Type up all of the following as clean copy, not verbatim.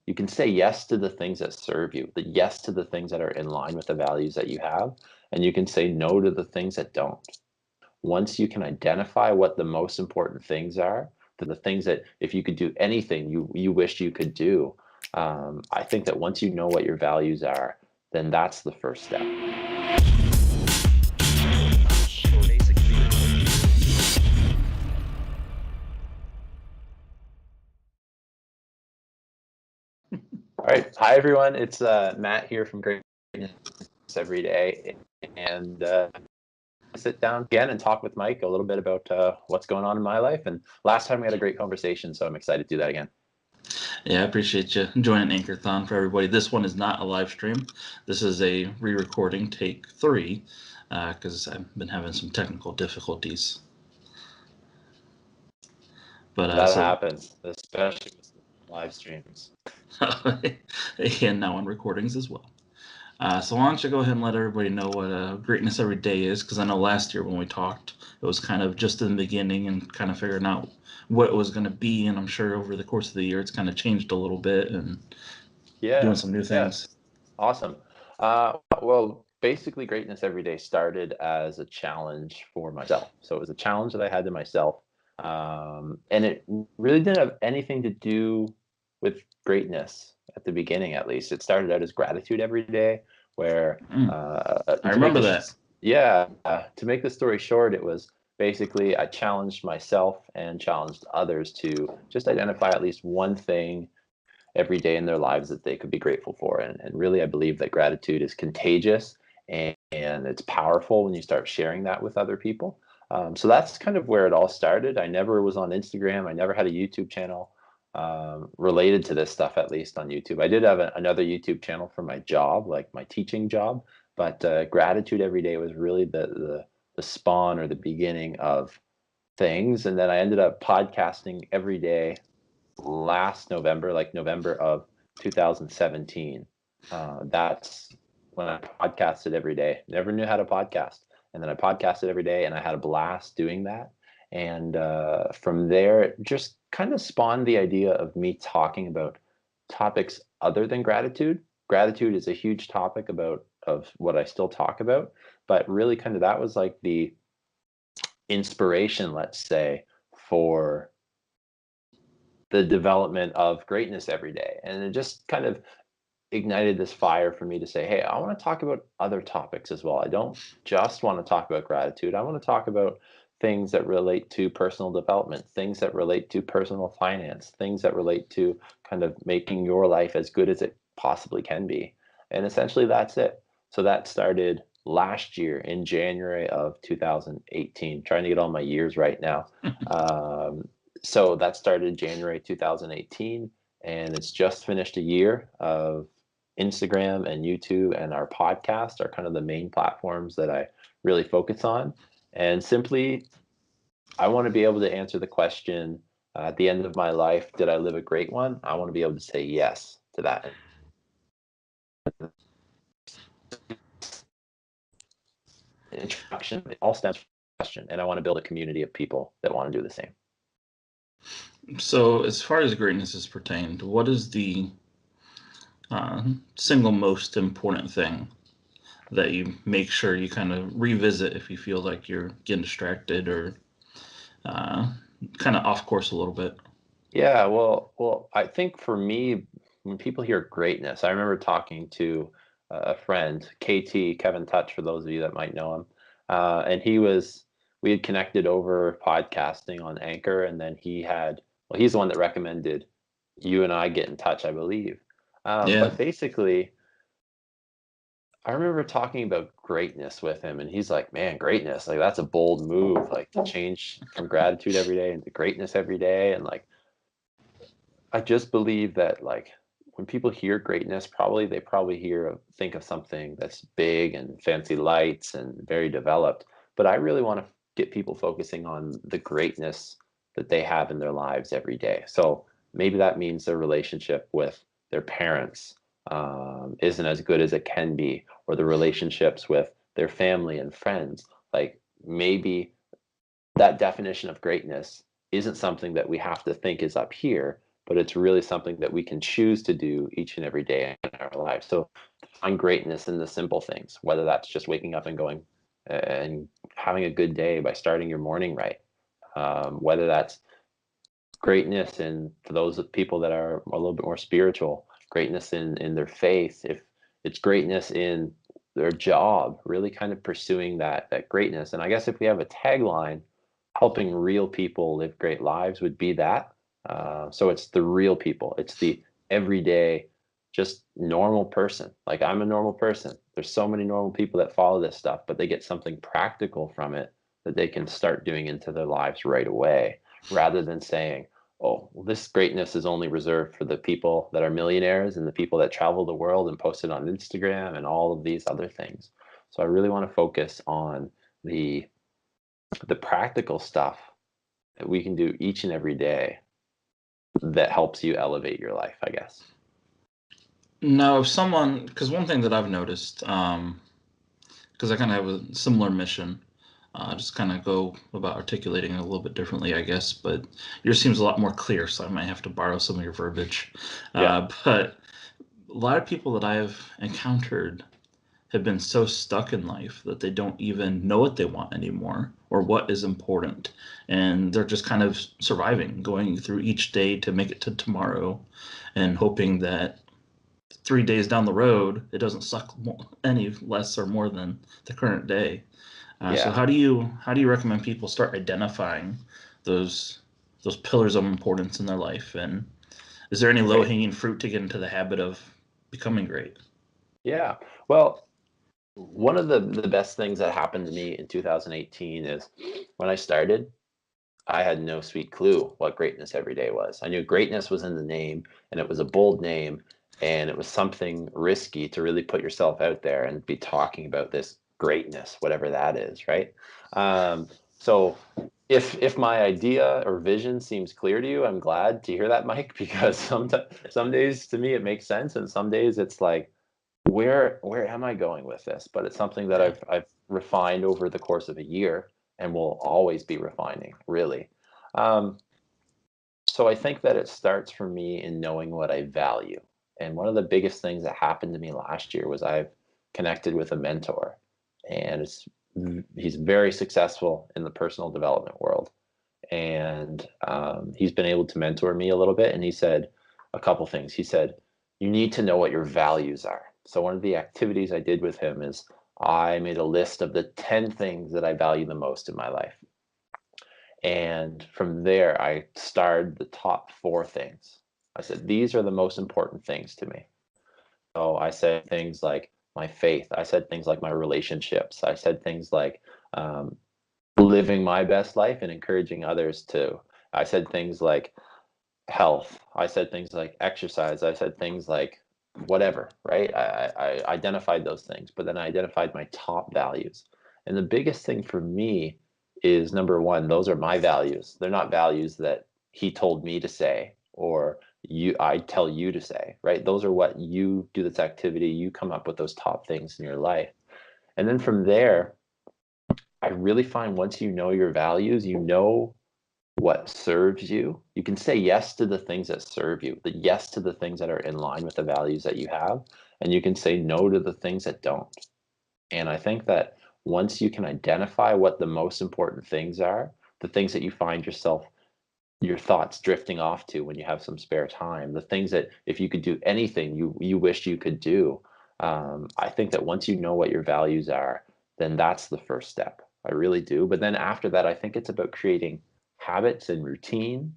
You can say yes to the things that serve you, the yes to the things that are in line with the values that you have, and you can say no to the things that don't. Once you can identify what the most important things are, the things that if you could do anything you wish you could do, I think that once you know what your values are, then that's the first step. All right. Hi, everyone. It's Matt here from Greatness Every Day. And sit down again and talk with Mike a little bit about what's going on in my life. And last time we had a great conversation, so I'm excited to do that again. Yeah, I appreciate you joining Anchorthon for everybody. This one is not a live stream. This is a re-recording, take 3, because I've been having some technical difficulties. But that happens, especially with live streams. And now on recordings as well. So why don't you go ahead and let everybody know what Greatness Every Day is, because I know last year when we talked, it was kind of just in the beginning and kind of figuring out what it was going to be, and I'm sure over the course of the year it's kind of changed a little bit and doing some new things. Awesome. Well, basically Greatness Every Day started as a challenge for myself. So it was a challenge that I had to myself, and it really didn't have anything to do with greatness at the beginning. At least it started out as gratitude every day, where I remember that. To make the story short, it was basically I challenged myself and challenged others to just identify at least one thing every day in their lives that they could be grateful for. And really, I believe that gratitude is contagious and it's powerful when you start sharing that with other people. So that's kind of where it all started. I never was on Instagram. I never had a YouTube channel related to this stuff, at least on YouTube. I did have another YouTube channel for my job, like my teaching job, but gratitude every day was really the spawn or the beginning of things. And then I ended up podcasting every day last November, like November of 2017. That's when I podcasted every day. Never knew how to podcast. And then I podcasted every day and I had a blast doing that. And from there, it just kind of spawned the idea of me talking about topics other than gratitude. Gratitude is a huge topic of what I still talk about, but really kind of that was like the inspiration, let's say, for the development of Greatness Every Day. And it just kind of ignited this fire for me to say, hey, I want to talk about other topics as well. I don't just want to talk about gratitude. I want to talk about things that relate to personal development, things that relate to personal finance, things that relate to kind of making your life as good as it possibly can be. And essentially that's it. So that started last year in January of 2018, trying to get all my years right now. So that started January 2018, and it's just finished a year of Instagram and YouTube, and our podcast are kind of the main platforms that I really focus on. And simply, I want to be able to answer the question at the end of my life, did I live a great one? I want to be able to say yes to that. Introduction, it all stems from the question, and I want to build a community of people that want to do the same. So as far as greatness is pertained, what is the single most important thing that you make sure you kind of revisit if you feel like you're getting distracted or kind of off course a little bit? Yeah, well, I think for me, when people hear greatness, I remember talking to a friend, Kevin Touch, for those of you that might know him, and we had connected over podcasting on Anchor, and then he's the one that recommended you and I get in touch, I believe. But basically, I remember talking about greatness with him, and he's like, man, greatness, like that's a bold move, like to change from gratitude every day into greatness every day. And like, I just believe that like when people hear greatness, they probably think of something that's big and fancy lights and very developed. But I really want to get people focusing on the greatness that they have in their lives every day. So maybe that means their relationship with their parents isn't as good as it can be, or the relationships with their family and friends. Like maybe that definition of greatness isn't something that we have to think is up here, but it's really something that we can choose to do each and every day in our lives. So find greatness in the simple things, whether that's just waking up and going and having a good day by starting your morning right. Whether that's greatness in, for those people that are a little bit more spiritual, greatness in their faith, if it's greatness in their job, really kind of pursuing that greatness. And I guess if we have a tagline, helping real people live great lives would be that. So it's the real people, it's the everyday, just normal person. Like, I'm a normal person. There's so many normal people that follow this stuff, but they get something practical from it that they can start doing into their lives right away, rather than saying, oh, well, this greatness is only reserved for the people that are millionaires and the people that travel the world and post it on Instagram and all of these other things. So I really want to focus on the practical stuff that we can do each and every day that helps you elevate your life, I guess. Now, if someone, because one thing that I've noticed, because I kind of have a similar mission, just kind of go about articulating it a little bit differently, I guess, but yours seems a lot more clear, so I might have to borrow some of your verbiage. Yeah. But a lot of people that I've encountered have been so stuck in life that they don't even know what they want anymore or what is important. And they're just kind of surviving, going through each day to make it to tomorrow and hoping that 3 days down the road, it doesn't suck any less or more than the current day. So Yeah. how do you recommend people start identifying those pillars of importance in their life? And is there any low Right. hanging fruit to get into the habit of becoming great? Yeah. Well, one of the best things that happened to me in 2018 is when I started, I had no sweet clue what greatness every day was. I knew greatness was in the name, and it was a bold name, and it was something risky to really put yourself out there and be talking about this greatness, whatever that is, right? So if my idea or vision seems clear to you, I'm glad to hear that, Mike, because some days to me it makes sense, and some days it's like, where am I going with this? But it's something that Yeah. I've refined over the course of a year and will always be refining, really. Um, so I think that it starts for me in knowing what I value. And one of the biggest things that happened to me last year was I've connected with a mentor, and he's very successful in the personal development world. And he's been able to mentor me a little bit. And he said a couple things. He said, you need to know what your values are. So one of the activities I did with him is I made a list of the 10 things that I value the most in my life. And from there, I starred the top 4 things. I said, these are the most important things to me. So I said things like my faith. I said things like my relationships. I said things like um, living my best life and encouraging others to. I said things like health. I said things like exercise. I said things like whatever, right? I identified those things, but then I identified my top values. And the biggest thing for me is, number one, those are my values. They're not values that he told me to say or I tell you to say, right? Those are what you do, this activity, you come up with those top things in your life. And then from there, I really find once you know your values, you know what serves you. You can say yes to the things that serve you, the yes to the things that are in line with the values that you have, and you can say no to the things that don't. And I think that once you can identify what the most important things are, the things that you find yourself, your thoughts drifting off to when you have some spare time, the things that if you could do anything you wish you could do, I think that once you know what your values are, then that's the first step. I really do. But then after that, I think it's about creating habits and routine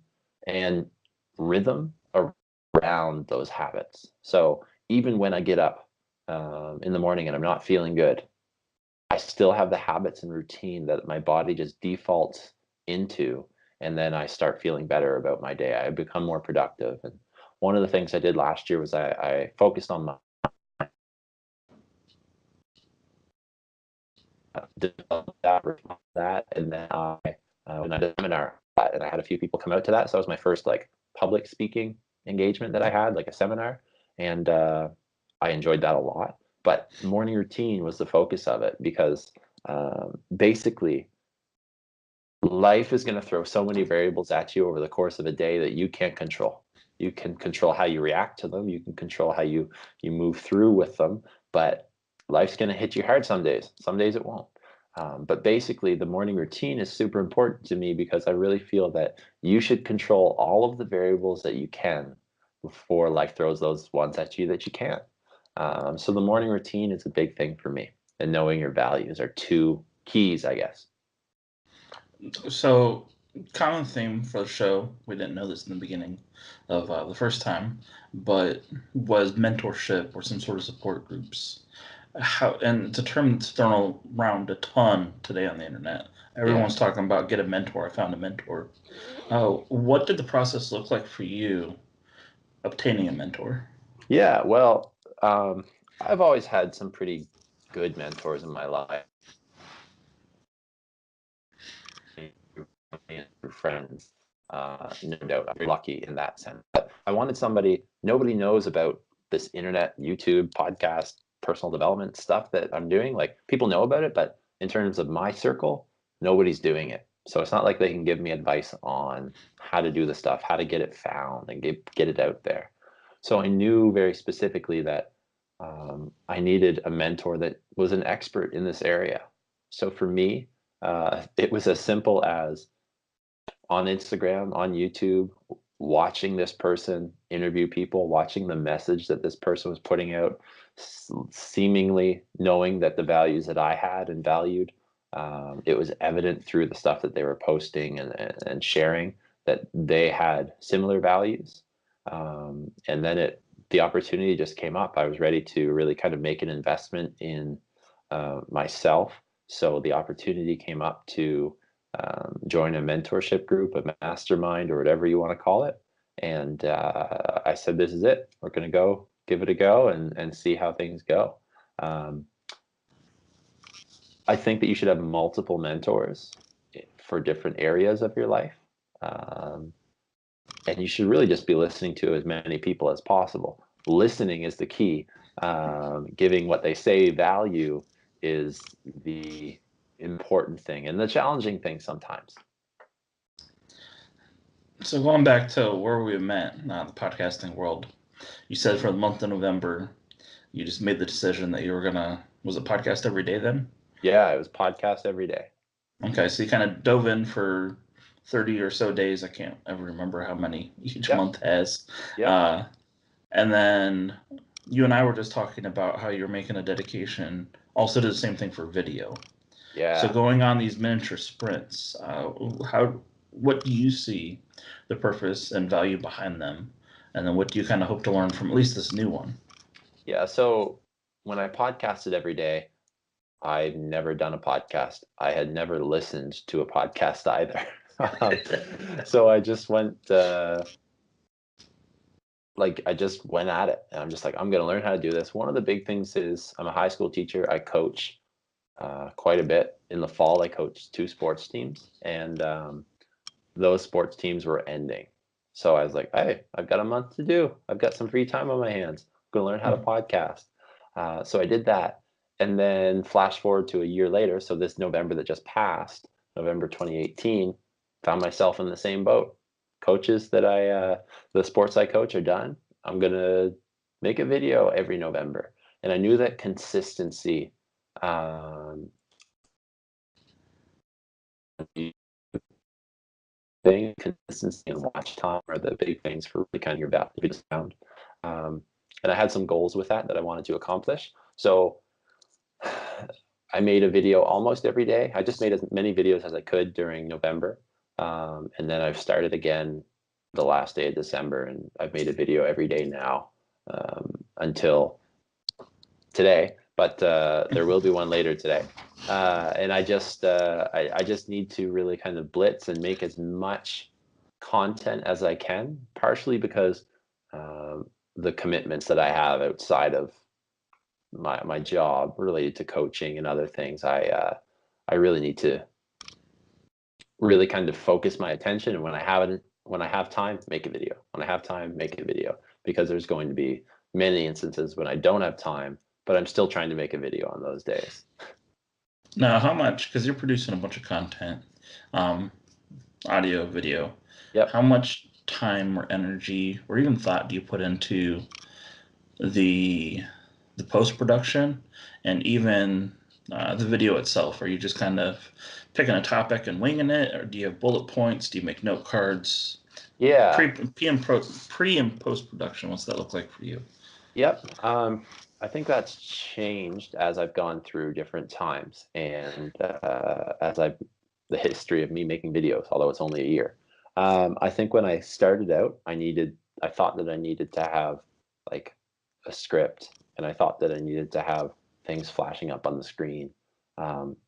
and rhythm around those habits. So even when I get up in the morning and I'm not feeling good, I still have the habits and routine that my body just defaults into, and then I start feeling better about my day. I become more productive. And one of the things I did last year was I focused on my that, and then I when I did a seminar, and I had a few people come out to that. So that was my first like public speaking engagement that I had, like a seminar, and I enjoyed that a lot. But morning routine was the focus of it because basically life is going to throw so many variables at you over the course of a day that you can't control. You can control how you react to them. You can control how you move through with them. But life's going to hit you hard some days. Some days it won't. But basically, the morning routine is super important to me because I really feel that you should control all of the variables that you can before life throws those ones at you that you can't. So the morning routine is a big thing for me, and knowing your values are two keys, I guess. So, common theme for the show, we didn't know this in the beginning of the first time, but was mentorship or some sort of support groups. And it's a term that's thrown around a ton today on the internet. Everyone's talking about get a mentor. I found a mentor. What did the process look like for you obtaining a mentor? Yeah, well, I've always had some pretty good mentors in my life, friends. No doubt, I'm very lucky in that sense. But I wanted somebody. Nobody knows about this internet, YouTube, podcast, personal development stuff that I'm doing. Like people know about it, but in terms of my circle, nobody's doing it. So it's not like they can give me advice on how to do the stuff, how to get it found, and get it out there. So I knew very specifically that I needed a mentor that was an expert in this area. So for me, it was as simple as on Instagram, on YouTube, watching this person interview people, watching the message that this person was putting out, seemingly knowing that the values that I had and valued, it was evident through the stuff that they were posting and sharing that they had similar values. And then the opportunity just came up. I was ready to really kind of make an investment in myself. So the opportunity came up to join a mentorship group, a mastermind, or whatever you want to call it. And I said, this is it. We're going to go give it a go and see how things go. I think that you should have multiple mentors for different areas of your life. And you should really just be listening to as many people as possible. Listening is the key. Giving what they say value is the important thing and the challenging thing sometimes. So going back to where we met, the podcasting world, you said for the month of November, you just made the decision that you were gonna, was it podcast every day then? Yeah, it was podcast every day. Okay, so you kind of dove in for 30 or so days. I can't ever remember how many each month has. Yeah. And then you and I were just talking about how you're making a dedication also to the same thing for video. Yeah. So going on these miniature sprints, what do you see the purpose and value behind them? And then what do you kind of hope to learn from at least this new one? Yeah. So when I podcasted every day, I've never done a podcast. I had never listened to a podcast either. So I just went, I just went at it. And I'm just like, I'm going to learn how to do this. One of the big things is I'm a high school teacher. I coach quite a bit. In the fall, I coached 2 sports teams, and those sports teams were ending. So I was like, hey, I've got a month to do. I've got some free time on my hands. I'm going to learn how to podcast. So I did that. And then flash forward to a year later. So this November that just passed, November 2018, found myself in the same boat. Coaches that the sports I coach are done. I'm going to make a video every November. And I knew that consistency consistency and watch time are the big things for really kind of your value sound. And I had some goals with that I wanted to accomplish. So I made a video almost every day. I just made as many videos as I could during November. And then I've started again the last day of December, and I've made a video every day now until today. But there will be one later today. And I just need to really kind of blitz and make as much content as I can, partially because the commitments that I have outside of my job related to coaching and other things, I really need to really kind of focus my attention. And when I have time, make a video. When I have time, make a video, because there's going to be many instances when I don't have time, but I'm still trying to make a video on those days. Now, how much, because you're producing a bunch of content, audio, video. Yep. How much time or energy or even thought do you put into the post production and even the video itself? Are you just kind of picking a topic and winging it, or do you have bullet points? Do you make note cards? Yeah. Pre and post production, what's that look like for you? Yep. I think that's changed as I've gone through different times and the history of me making videos, although it's only a year. I think when I started out, I thought that I needed to have like a script, and I thought that I needed to have things flashing up on the screen.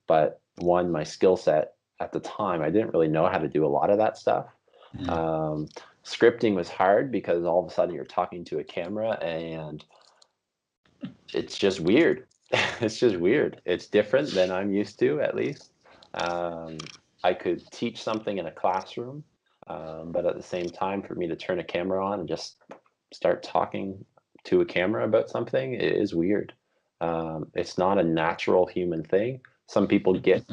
But one, my skill set at the time, I didn't really know how to do a lot of that stuff. Mm. Scripting was hard because all of a sudden you're talking to a camera and it's just weird. It's just weird. It's different than I'm used to, at least. I could teach something in a classroom, but at the same time, for me to turn a camera on and just start talking to a camera about something, it is weird. It's not a natural human thing. Some people get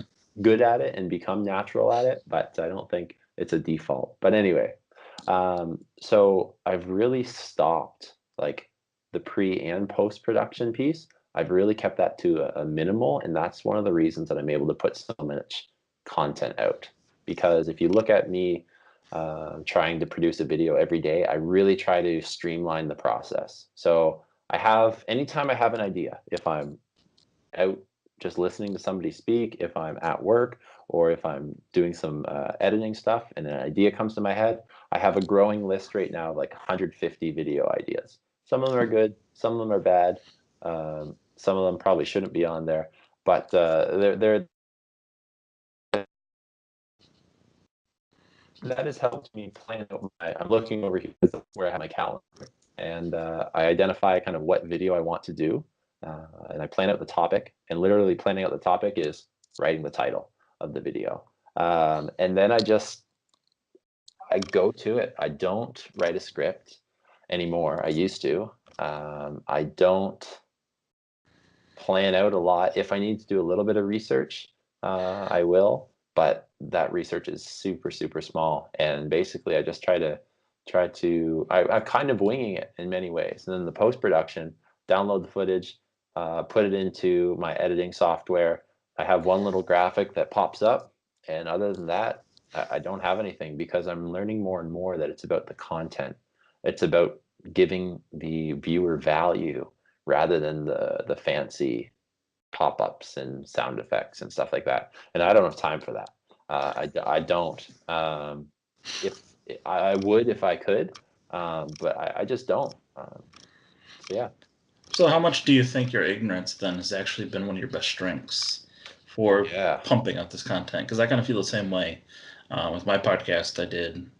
good at it and become natural at it, but I don't think it's a default. But anyway, so I've really stopped like the pre and post production piece. I've really kept that to a minimal, and that's one of the reasons that I'm able to put so much content out. Because if you look at me trying to produce a video every day, I really try to streamline the process. So anytime I have an idea, if I'm out just listening to somebody speak, if I'm at work, or if I'm doing some editing stuff and an idea comes to my head, I have a growing list right now of like 150 video ideas. Some of them are good, some of them are bad, some of them probably shouldn't be on there, but that has helped me plan out I'm looking over here where I have my calendar, and I identify kind of what video I want to do, and I plan out the topic. And literally planning out the topic is writing the title of the video, and then I go to it. I don't write a script anymore. I used to. I don't plan out a lot. If I need to do a little bit of research, I will, but that research is super, super small. And basically, I just I'm kind of winging it in many ways. And then the post production, download the footage, put it into my editing software. I have one little graphic that pops up, and other than that, I don't have anything, because I'm learning more and more that it's about the content. It's about giving the viewer value rather than the fancy pop-ups and sound effects and stuff like that. And I don't have time for that. I don't. If I would if I could, but I just don't. So yeah. So how much do you think your ignorance then has actually been one of your best strengths for Yeah. pumping out this content? Because I kind of feel the same way. With my podcast, I did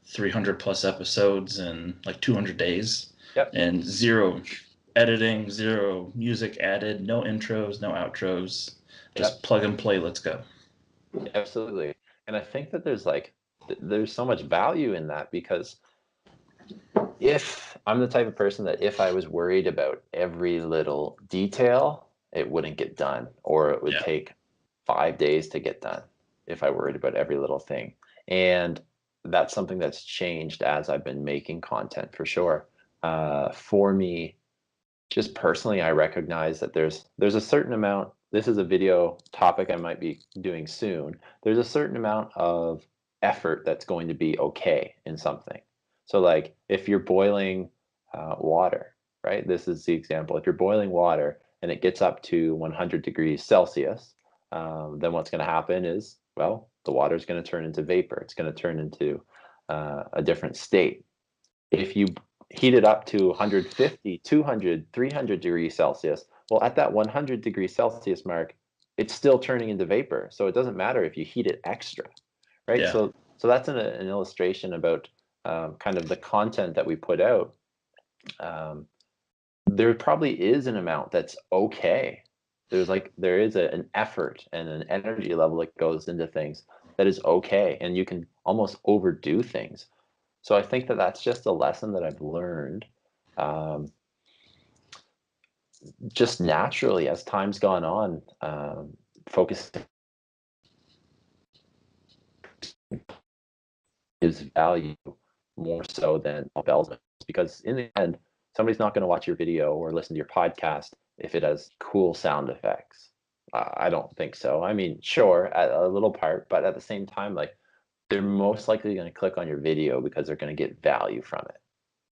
300 plus episodes in like 200 days, Yep. and zero editing, zero music added, no intros, no outros, just Yep. plug and play. Let's go. Absolutely. And I think that there's so much value in that, because if I'm the type of person that if I was worried about every little detail, it wouldn't get done, or it would Yeah. take 5 days to get done if I worried about every little thing. And that's something that's changed as I've been making content, for sure. For me, just personally, I recognize that there's a certain amount. This is a video topic I might be doing soon. There's a certain amount of effort that's going to be okay in something. So, like if you're boiling water, right? This is the example. If you're boiling water and it gets up to 100 degrees Celsius, then what's going to happen is, well, the water is going to turn into vapor. It's going to turn into a different state. If you heat it up to 150, 200, 300 degrees Celsius, well, at that 100 degrees Celsius mark, it's still turning into vapor. So it doesn't matter if you heat it extra, right? Yeah. So that's an illustration about kind of the content that we put out. There probably is an amount that's okay. There is an effort and an energy level that goes into things that is okay, and you can almost overdo things. So I think that that's just a lesson that I've learned, um, just naturally as time's gone on. Focus gives value more so than bells and whistles, because in the end, somebody's not going to watch your video or listen to your podcast if it has cool sound effects. I don't think so. I mean, sure, a little part, but at the same time, like, they're most likely going to click on your video because they're going to get value from it.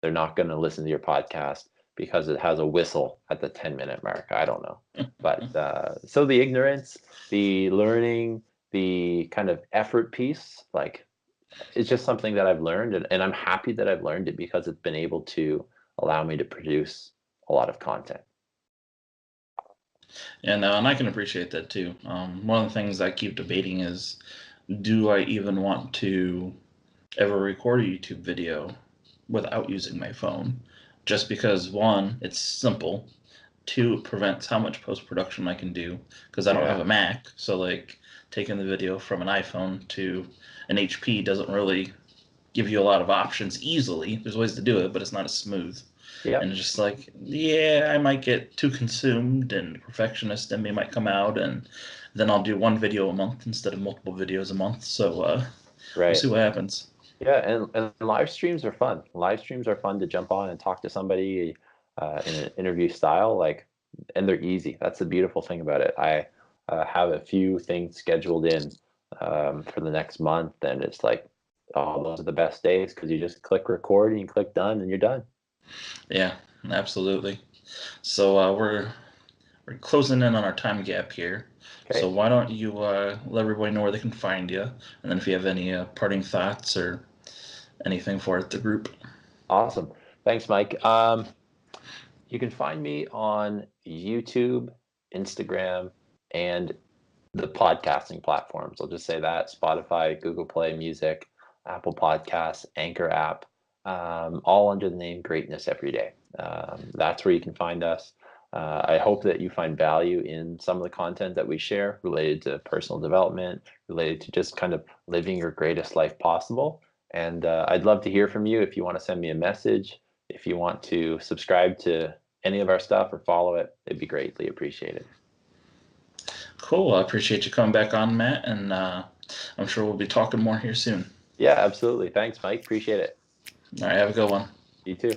They're not going to listen to your podcast because it has a whistle at the 10-minute mark. I don't know. But so the ignorance, the learning, the kind of effort piece, like, it's just something that I've learned, and I'm happy that I've learned it because it's been able to allow me to produce a lot of content. And I can appreciate that too. One of the things I keep debating is, do I even want to ever record a YouTube video without using my phone? Just because, one, it's simple. Two, it prevents how much post-production I can do because I don't have a Mac. So, like, taking the video from an iPhone to an HP doesn't really give you a lot of options easily. There's ways to do it, but it's not as smooth. Yeah. And it's just like, yeah, I might get too consumed, and perfectionist in me might come out, and then I'll do one video a month instead of multiple videos a month. So we'll see what happens. Yeah, and live streams are fun. Live streams are fun to jump on and talk to somebody in an interview style, like, and they're easy. That's the beautiful thing about it. I have a few things scheduled in for the next month, and it's like, oh, those are the best days because you just click record and you click done and you're done. Yeah, absolutely. So we're closing in on our time gap here. Okay. So why don't you let everybody know where they can find you, and then if you have any parting thoughts or anything for the group. Awesome. Thanks, Mike. You can find me on YouTube, Instagram, and the podcasting platforms. I'll just say that: Spotify, Google Play Music, Apple Podcasts, Anchor app, all under the name Greatness Every Day. That's where you can find us. I hope that you find value in some of the content that we share related to personal development, related to just kind of living your greatest life possible. And I'd love to hear from you. If you want to send me a message, if you want to subscribe to any of our stuff or follow it, it'd be greatly appreciated. Cool. I appreciate you coming back on, Matt, and I'm sure we'll be talking more here soon. Yeah, absolutely. Thanks, Mike. Appreciate it. All right, have a good one. You too.